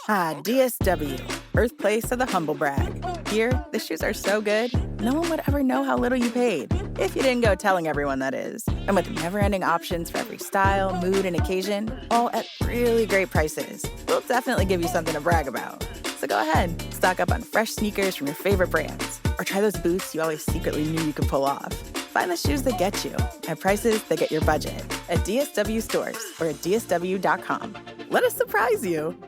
DSW, birthplace of the humble brag. Here, the shoes are so good, no one would ever know how little you paid, if you didn't go telling everyone, that is. And with never-ending options for every style, mood, and occasion, all at really great prices, we'll definitely give you something to brag about. So go ahead, stock up on fresh sneakers from your favorite brands, or try those boots you always secretly knew you could pull off. Find the shoes that get you at prices that get your budget at DSW stores or at DSW.com. Let us surprise you.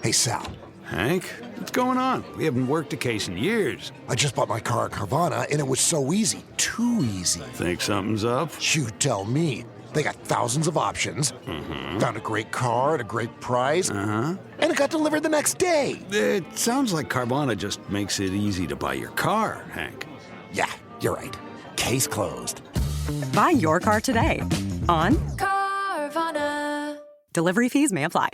Hey, Sal. Hank, what's going on? We haven't worked a case in years. I just bought my car at Carvana, and it was so easy. Too easy. Think something's up? You tell me. They got thousands of options. Found a great car at a great price. And it got delivered the next day. It sounds like Carvana just makes it easy to buy your car, Hank. Yeah, you're right. Case closed. Buy your car today on Carvana. Delivery fees may apply.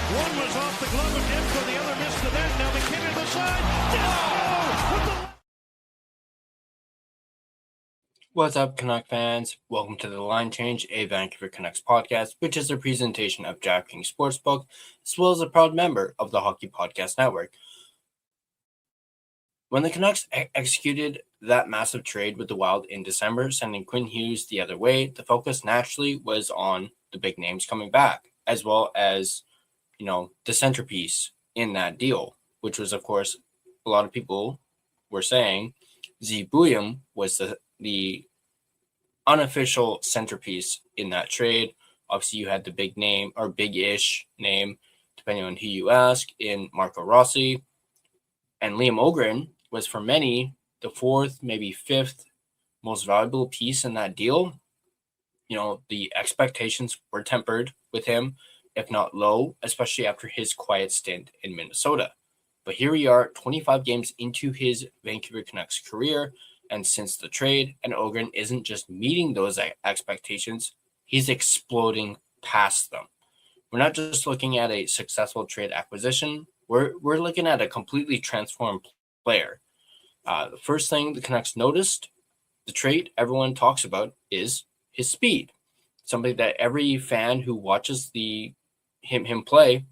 One was off the glove of Demko, the other missed the net. Now McKinnon to the side. What's up, Canuck fans? Welcome to The Line Change, a Vancouver Canucks podcast, which is a presentation of DraftKings Sportsbook, as well as a proud member of the Hockey Podcast Network. When the Canucks executed that massive trade with the Wild in December, sending Quinn Hughes the other way, the focus naturally was on the big names coming back, as well as, the centerpiece in that deal, which was, of course, a lot of people were saying Z Bouillon was the unofficial centerpiece in that trade. Obviously, you had the big name, or big-ish name, depending on who you ask, in Marco Rossi. And Liam Ohgren was, for many, the fourth, maybe fifth most valuable piece in that deal. The expectations were tempered with him, if not low, especially after his quiet stint in Minnesota. But here we are, 25 games into his Vancouver Canucks career, and since the trade, and Ohgren isn't just meeting those expectations, he's exploding past them. We're not just looking at a successful trade acquisition, we're looking at a completely transformed player. The first thing the Canucks noticed, the trait everyone talks about, is his speed. Something that every fan who watches him play,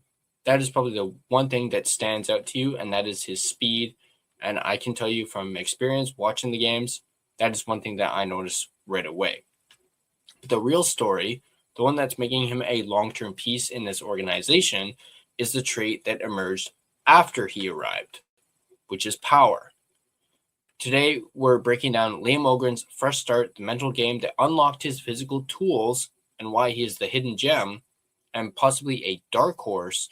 that is probably the one thing that stands out to you, and that is his speed. And I can tell you from experience watching the games, that is one thing that I noticed right away. But the real story, the one that's making him a long-term piece in this organization, is the trait that emerged after he arrived, which is power. Today, we're breaking down Liam Ohgren's fresh start, the mental game that unlocked his physical tools, and why he is the hidden gem, and possibly a dark horse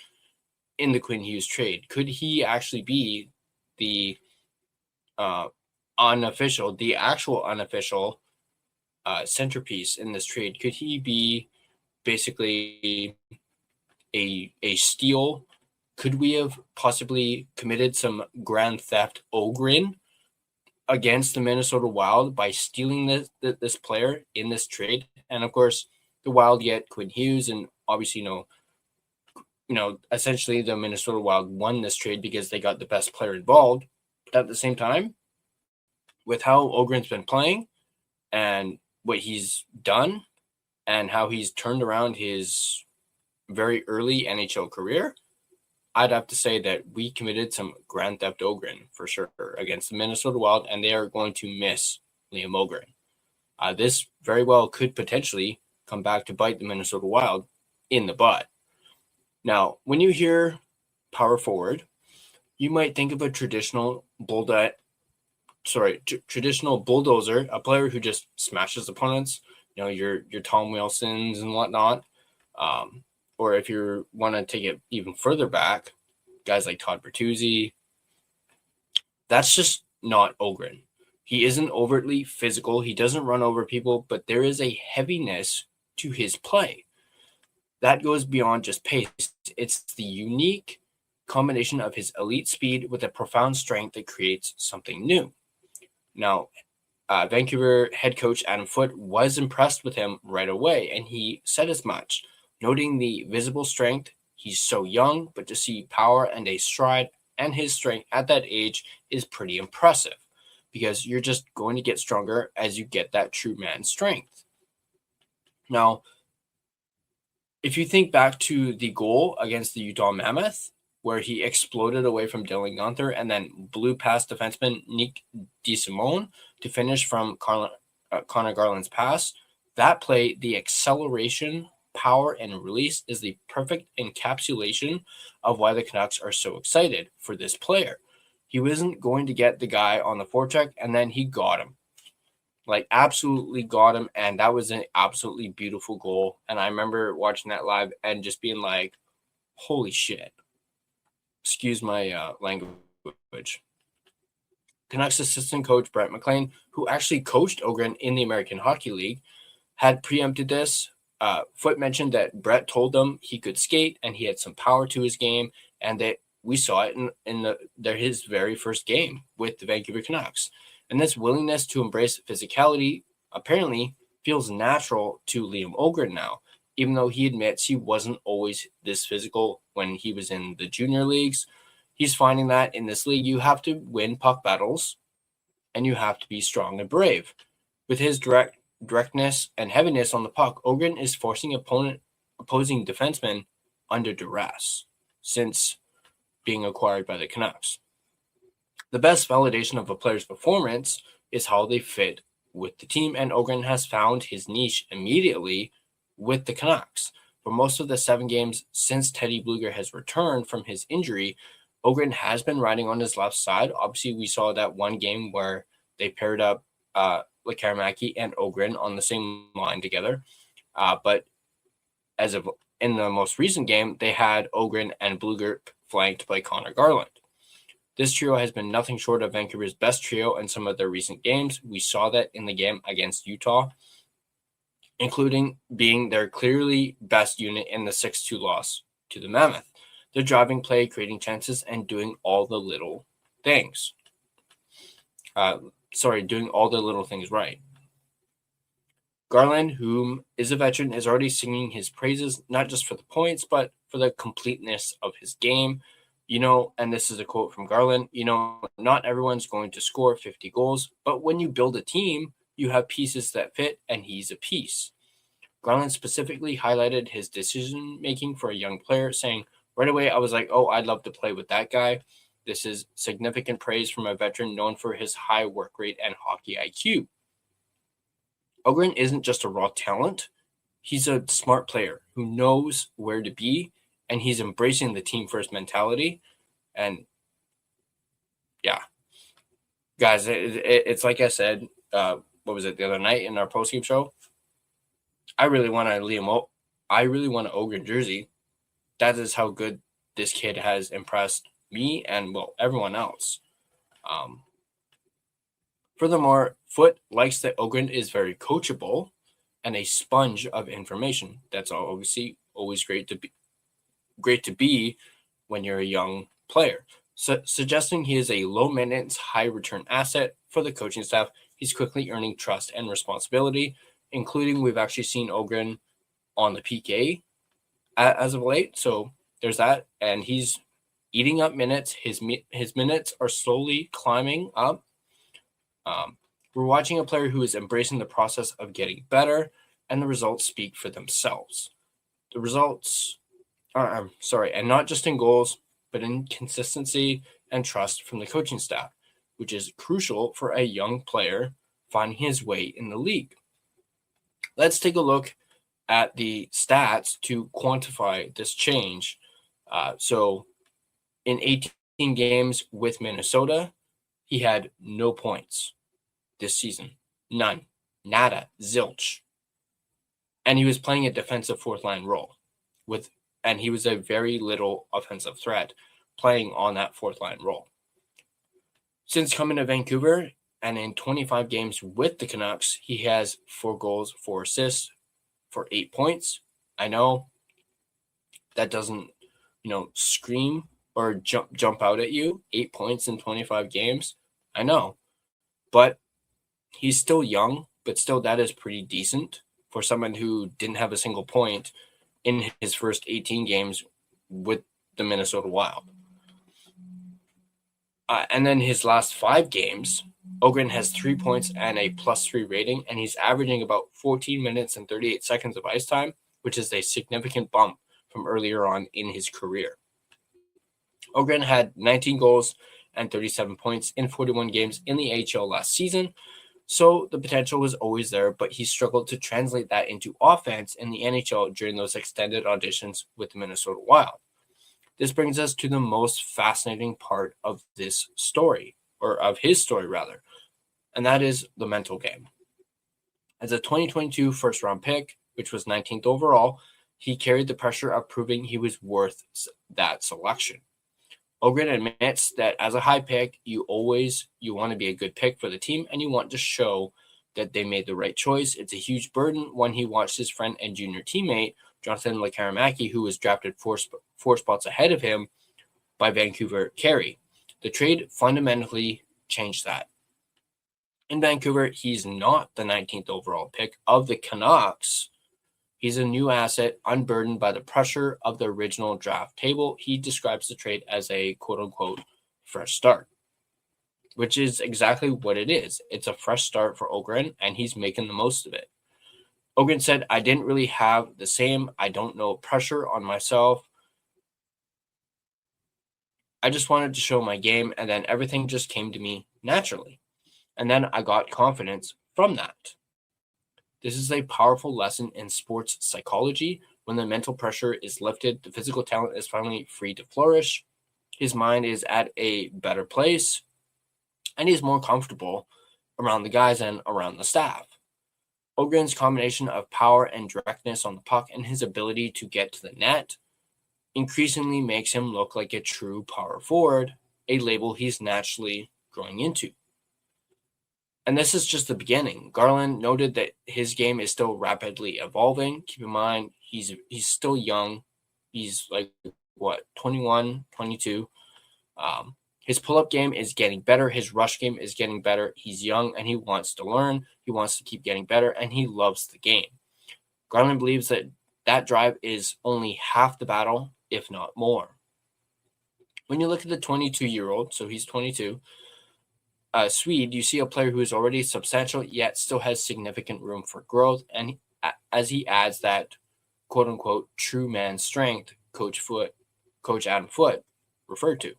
in the Quinn Hughes trade. Could he actually be the actual unofficial centerpiece in this trade? Could he be basically a steal? Could we have possibly committed some grand theft Ohgren against the Minnesota Wild by stealing this player in this trade? And of course, the Wild get Quinn Hughes, and obviously, essentially the Minnesota Wild won this trade because they got the best player involved. But at the same time, with how Ohgren's been playing and what he's done and how he's turned around his very early NHL career, I'd have to say that we committed some grand theft Ohgren for sure against the Minnesota Wild, and they are going to miss Liam Ohgren. This very well could potentially come back to bite the Minnesota Wild in the butt. Now, when you hear power forward, you might think of a traditional bulldozer, a player who just smashes opponents, your Tom Wilsons and whatnot. Or if you want to take it even further back, guys like Todd Bertuzzi. That's just not Ohgren. He isn't overtly physical. He doesn't run over people, but there is a heaviness to his play that goes beyond just pace. It's the unique combination of his elite speed with a profound strength that creates something new. Now, Vancouver head coach Adam Foote was impressed with him right away, and he said as much, noting the visible strength. He's so young, but to see power and a stride and his strength at that age is pretty impressive, because you're just going to get stronger as you get that true man strength. Now, if you think back to the goal against the Utah Mammoth, where he exploded away from Dylan Gunther and then blew past defenseman Nick DeSimone to finish from Connor Garland's pass, that play, the acceleration, power, and release is the perfect encapsulation of why the Canucks are so excited for this player. He wasn't going to get the guy on the forecheck, and then he got him. Like, absolutely got him, and that was an absolutely beautiful goal. And I remember watching that live and just being like, holy shit. Excuse my language. Canucks assistant coach Brett McLean, who actually coached Ohgren in the American Hockey League, had preempted this. Foote mentioned that Brett told them he could skate and he had some power to his game, and that we saw it in his very first game with the Vancouver Canucks. And this willingness to embrace physicality apparently feels natural to Liam Ohgren now, even though he admits he wasn't always this physical when he was in the junior leagues. He's finding that in this league, you have to win puck battles and you have to be strong and brave. With his directness and heaviness on the puck, Ohgren is forcing opposing defensemen under duress since being acquired by the Canucks. The best validation of a player's performance is how they fit with the team, and Ohgren has found his niche immediately with the Canucks. For most of the 7 games since Teddy Blueger has returned from his injury, Ohgren has been riding on his left side. Obviously, we saw that one game where they paired up Lekaramaki and Ohgren on the same line together. But as of in the most recent game, they had Ohgren and Blueger flanked by Connor Garland. This trio has been nothing short of Vancouver's best trio in some of their recent games. We saw that in the game against Utah, including being their clearly best unit in the 6-2 loss to the Mammoth. They're driving play, creating chances, and doing all the little things. Doing all the little things right. Garland, whom is a veteran, is already singing his praises, not just for the points, but for the completeness of his game. And this is a quote from Garland, not everyone's going to score 50 goals, but when you build a team, you have pieces that fit, and he's a piece. Garland specifically highlighted his decision-making for a young player, saying, right away, I was like, oh, I'd love to play with that guy. This is significant praise from a veteran known for his high work rate and hockey IQ. Ohgren isn't just a raw talent. He's a smart player who knows where to be, and he's embracing the team-first mentality. And, yeah. Guys, it's like I said, what was it, the other night in our postgame show? I really want an Ohgren jersey. That is how good this kid has impressed me and, everyone else. Furthermore, Foote likes that Ohgren is very coachable and a sponge of information. That's obviously always great to be when you're a young player. So, suggesting he is a low-maintenance, high-return asset for the coaching staff. He's quickly earning trust and responsibility, including we've actually seen Ohgren on the PK as of late. So there's that, and he's eating up minutes. His minutes are slowly climbing up. We're watching a player who is embracing the process of getting better, and the results speak for themselves. The results and not just in goals, but in consistency and trust from the coaching staff, which is crucial for a young player finding his way in the league. Let's take a look at the stats to quantify this change. So in 18 games with Minnesota, he had no points this season. None. Nada. Zilch. And he was playing a defensive fourth-line role and he was a very little offensive threat playing on that fourth-line role. Since coming to Vancouver, And in 25 games with the Canucks, he has 4 goals, 4 assists for 8 points. I know that doesn't, scream or jump out at you. 8 points in 25 games. I know. But he's still young, but still that is pretty decent for someone who didn't have a single point in his first 18 games with the Minnesota Wild. And then his last 5 games, Ohgren has 3 points and a +3 rating, and he's averaging about 14 minutes and 38 seconds of ice time, which is a significant bump from earlier on in his career. Ohgren had 19 goals and 37 points in 41 games in the AHL last season, so the potential was always there, but he struggled to translate that into offense in the NHL during those extended auditions with the Minnesota Wild. This brings us to the most fascinating part of this story, or of his story rather, and that is the mental game. As a 2022 first-round pick, which was 19th overall, he carried the pressure of proving he was worth that selection. Ohgren admits that as a high pick, you want to be a good pick for the team, and you want to show that they made the right choice. It's a huge burden when he watched his friend and junior teammate, Jonathan Lekaramaki, who was drafted four spots ahead of him by Vancouver, carry. The trade fundamentally changed that. In Vancouver, he's not the 19th overall pick of the Canucks. He's a new asset, unburdened by the pressure of the original draft table. He describes the trade as a quote-unquote fresh start, which is exactly what it is. It's a fresh start for Ohgren, and he's making the most of it. Ohgren said, I didn't really have the same, pressure on myself. I just wanted to show my game, and then everything just came to me naturally. And then I got confidence from that. This is a powerful lesson in sports psychology. When the mental pressure is lifted, the physical talent is finally free to flourish. His mind is at a better place, and he's more comfortable around the guys and around the staff. Ohgren's combination of power and directness on the puck and his ability to get to the net increasingly makes him look like a true power forward, a label he's naturally growing into. And this is just the beginning. Garland noted that his game is still rapidly evolving. Keep in mind, he's still young. He's 21, 22. His pull-up game is getting better. His rush game is getting better. He's young, and he wants to learn. He wants to keep getting better, and he loves the game. Garland believes that drive is only half the battle, if not more. When you look at the 22-year-old, so he's 22, Swede, you see a player who is already substantial, yet still has significant room for growth, and as he adds that quote-unquote true man strength Coach Adam Foote referred to.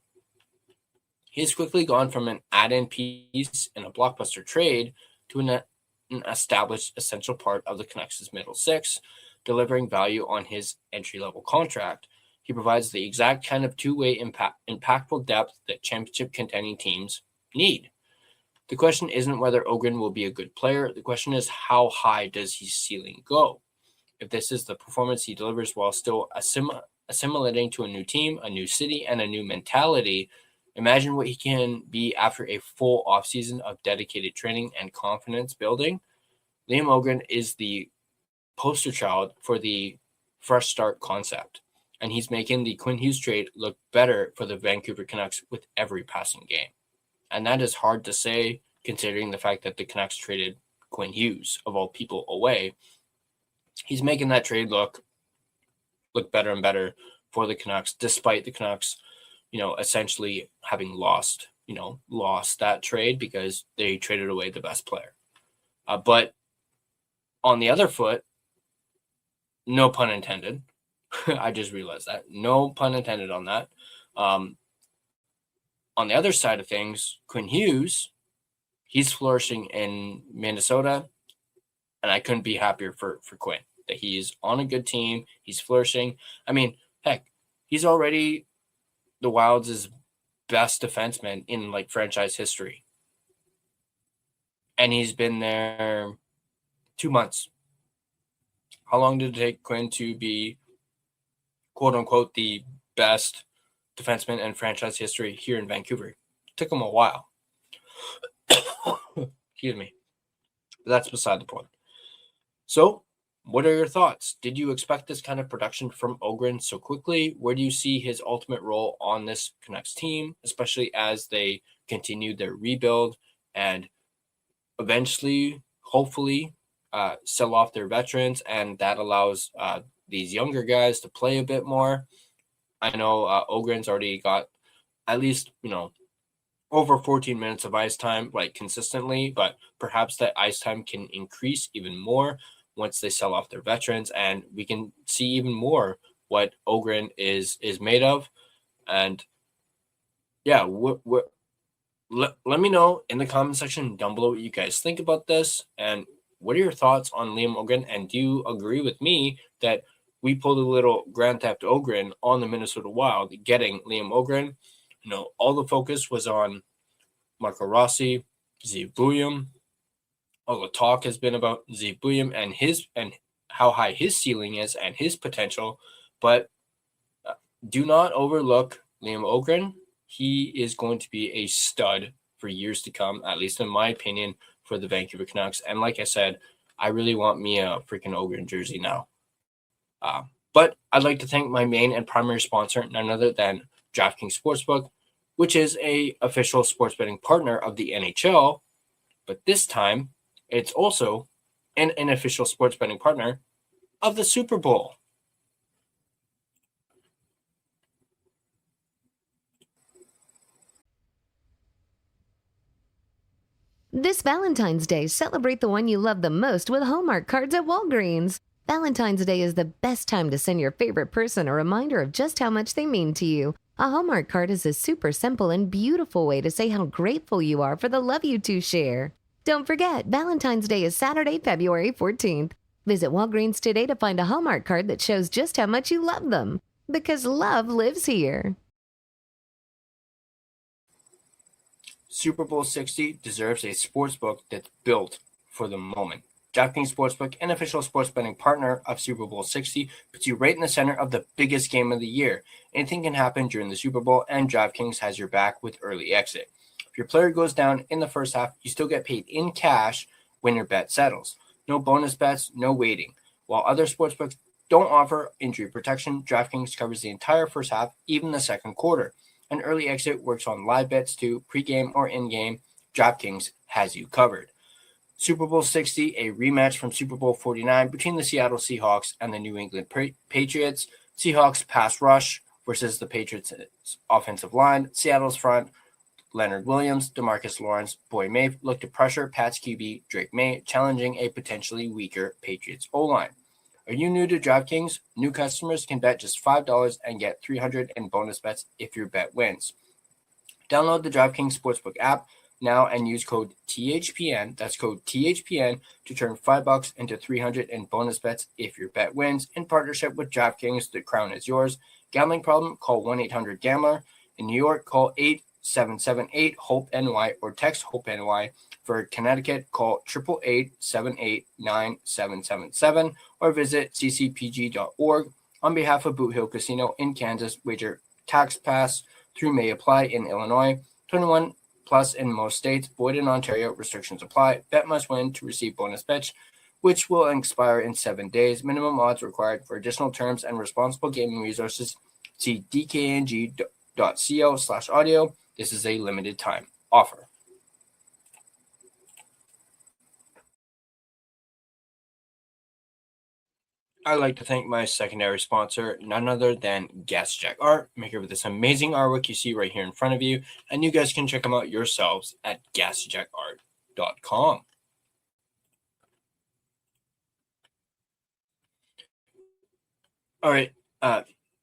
He's quickly gone from an add-in piece in a blockbuster trade to an established essential part of the Canucks' middle six, delivering value on his entry-level contract. He provides the exact kind of two-way impactful depth that championship contending teams need. The question isn't whether Ohgren will be a good player. The question is, how high does his ceiling go? If this is the performance he delivers while still assimilating to a new team, a new city, and a new mentality, imagine what he can be after a full offseason of dedicated training and confidence building. Liam Ohgren is the poster child for the fresh start concept, and he's making the Quinn Hughes trade look better for the Vancouver Canucks with every passing game. And that is hard to say, considering the fact that the Canucks traded Quinn Hughes, of all people, away. He's making that trade look better and better for the Canucks, despite the Canucks, essentially having lost that trade because they traded away the best player. But on the other foot, no pun intended. I just realized that. No pun intended on that. On the other side of things, Quinn Hughes, he's flourishing in Minnesota, and I couldn't be happier for Quinn, that he's on a good team. He's flourishing. I mean, heck, he's already the Wild's best defenseman in franchise history. And he's been there 2 months. How long did it take Quinn to be, quote unquote, the best defenseman in franchise history here in Vancouver? It took him a while. Excuse me. But that's beside the point. So, what are your thoughts? Did you expect this kind of production from Ohgren so quickly? Where do you see his ultimate role on this Canucks team, especially as they continue their rebuild and eventually, hopefully, sell off their veterans, and that allows these younger guys to play a bit more? I know Ohgren's already got at least, over 14 minutes of ice time, like consistently, but perhaps that ice time can increase even more once they sell off their veterans, and we can see even more what Ohgren is made of. And yeah, let me know in the comment section down below what you guys think about this, and what are your thoughts on Liam Ohgren, and do you agree with me that we pulled a little Grand Theft Ohgren on the Minnesota Wild, getting Liam Ohgren? All the focus was on Marco Rossi, Zeev Buium. All the talk has been about Zeev Buium and how high his ceiling is and his potential. But do not overlook Liam Ohgren. He is going to be a stud for years to come, at least in my opinion, for the Vancouver Canucks. And like I said, I really want me a freaking Ohgren jersey now. But I'd like to thank my main and primary sponsor, none other than DraftKings Sportsbook, which is a official sports betting partner of the NHL. But this time, it's also an official sports betting partner of the Super Bowl. This Valentine's Day, celebrate the one you love the most with Hallmark cards at Walgreens. Valentine's Day is the best time to send your favorite person a reminder of just how much they mean to you. A Hallmark card is a super simple and beautiful way to say how grateful you are for the love you two share. Don't forget, Valentine's Day is Saturday, February 14th. Visit Walgreens today to find a Hallmark card that shows just how much you love them. Because love lives here. Super Bowl 60 deserves a sportsbook that's built for the moment. DraftKings Sportsbook, an official sports betting partner of Super Bowl 60, puts you right in the center of the biggest game of the year. Anything can happen during the Super Bowl, and DraftKings has your back with early exit. If your player goes down in the first half, you still get paid in cash when your bet settles. No bonus bets, no waiting. While other sportsbooks don't offer injury protection, DraftKings covers the entire first half, even the second quarter. An early exit works on live bets too, pregame or in-game. DraftKings has you covered. Super Bowl 60, a rematch from Super Bowl 49 between the Seattle Seahawks and the New England Patriots. Seahawks pass rush versus the Patriots offensive line. Seattle's front, Leonard Williams, DeMarcus Lawrence, Boy May look to pressure Pats QB Drake May, challenging a potentially weaker Patriots O-line. Are you new to DraftKings? New customers can bet just $5 and get $300 in bonus bets if your bet wins. Download the DraftKings Sportsbook app now and use code THPN, that's code THPN, to turn $5 into $300 in bonus bets if your bet wins. In partnership with DraftKings, the crown is yours. Gambling problem? Call 1-800-GAMBLER. In New York, call 877-8-HOPE-NY or text HOPE-NY. For Connecticut, call 888-789-7777 or visit ccpg.org. On behalf of Boot Hill Casino in Kansas, wager tax pass through may apply in Illinois. 21 plus in most states, void in Ontario, restrictions apply. Bet must win to receive bonus bets, which will expire in 7 days. Minimum odds required. For additional terms and responsible gaming resources, see dkng.co/audio. This is a limited time offer. I'd like to thank my secondary sponsor, none other than Gassy Jack Art, maker of this amazing artwork you see right here in front of you, and you guys can check them out yourselves at GassyJackArt.com. All right,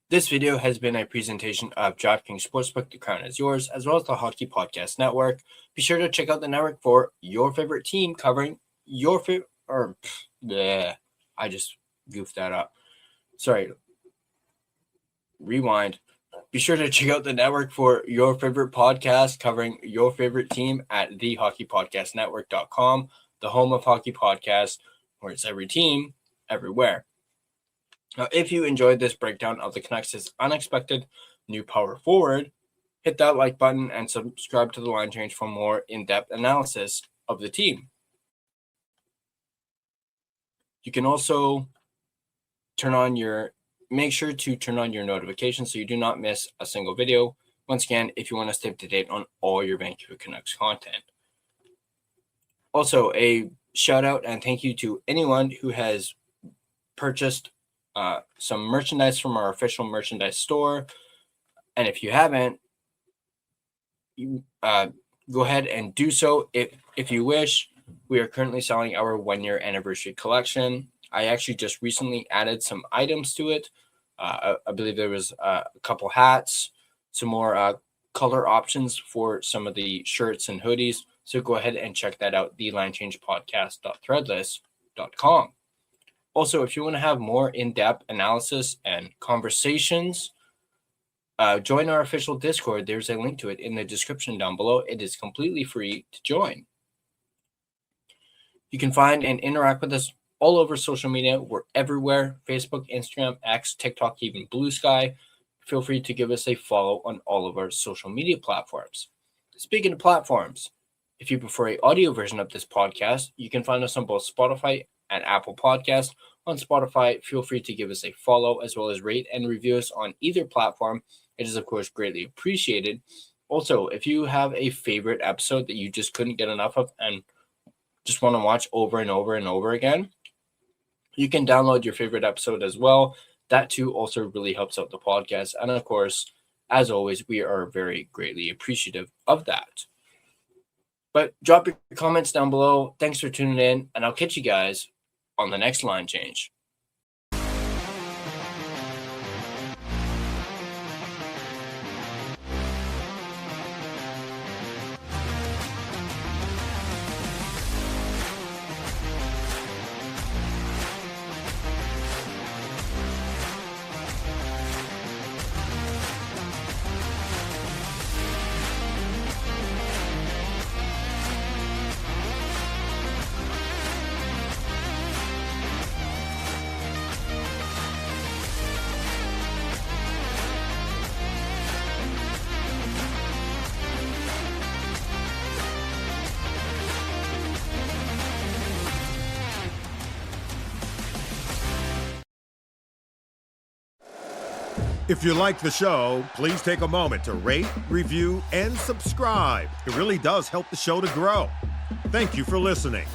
this video has been a presentation of DraftKings Sportsbook, the crown is yours, as well as the Hockey Podcast Network. Be sure to check out the network for your favorite team covering your favorite, I just goofed that up. Sorry. Rewind. Be sure to check out the network for your favorite podcast covering your favorite team at thehockeypodcastnetwork.com, the home of hockey podcasts, where it's every team, everywhere. Now, if you enjoyed this breakdown of the Canucks' unexpected new power forward, hit that like button and subscribe to the Line Change for more in-depth analysis of the team. You can also make sure to turn on your notifications so you do not miss a single video. Once again, if you want to stay up to date on all your Vancouver Canucks content. Also, a shout out and thank you to anyone who has purchased some merchandise from our official merchandise store. And if you haven't, you go ahead and do so if you wish. We are currently selling our 1-year anniversary collection. I actually just recently added some items to it. I believe there was a couple hats, some more color options for some of the shirts and hoodies. So go ahead and check that out, thelinechangepodcast.threadless.com. Also, if you want to have more in-depth analysis and conversations, join our official Discord. There's a link to it in the description down below. It is completely free to join. You can find and interact with us all over social media. We're everywhere: Facebook, Instagram, X, TikTok, even Blue Sky. Feel free to give us a follow on all of our social media platforms. Speaking of platforms, if you prefer an audio version of this podcast, you can find us on both Spotify and Apple Podcasts. On Spotify, feel free to give us a follow as well as rate and review us on either platform. It is, of course, greatly appreciated. Also, if you have a favorite episode that you just couldn't get enough of and just want to watch over and over and over again, you can download your favorite episode as well. That too also really helps out the podcast. And of course, as always, we are very greatly appreciative of that. But drop your comments down below. Thanks for tuning in, and I'll catch you guys on the next Line Change. If you like the show, please take a moment to rate, review, and subscribe. It really does help the show to grow. Thank you for listening.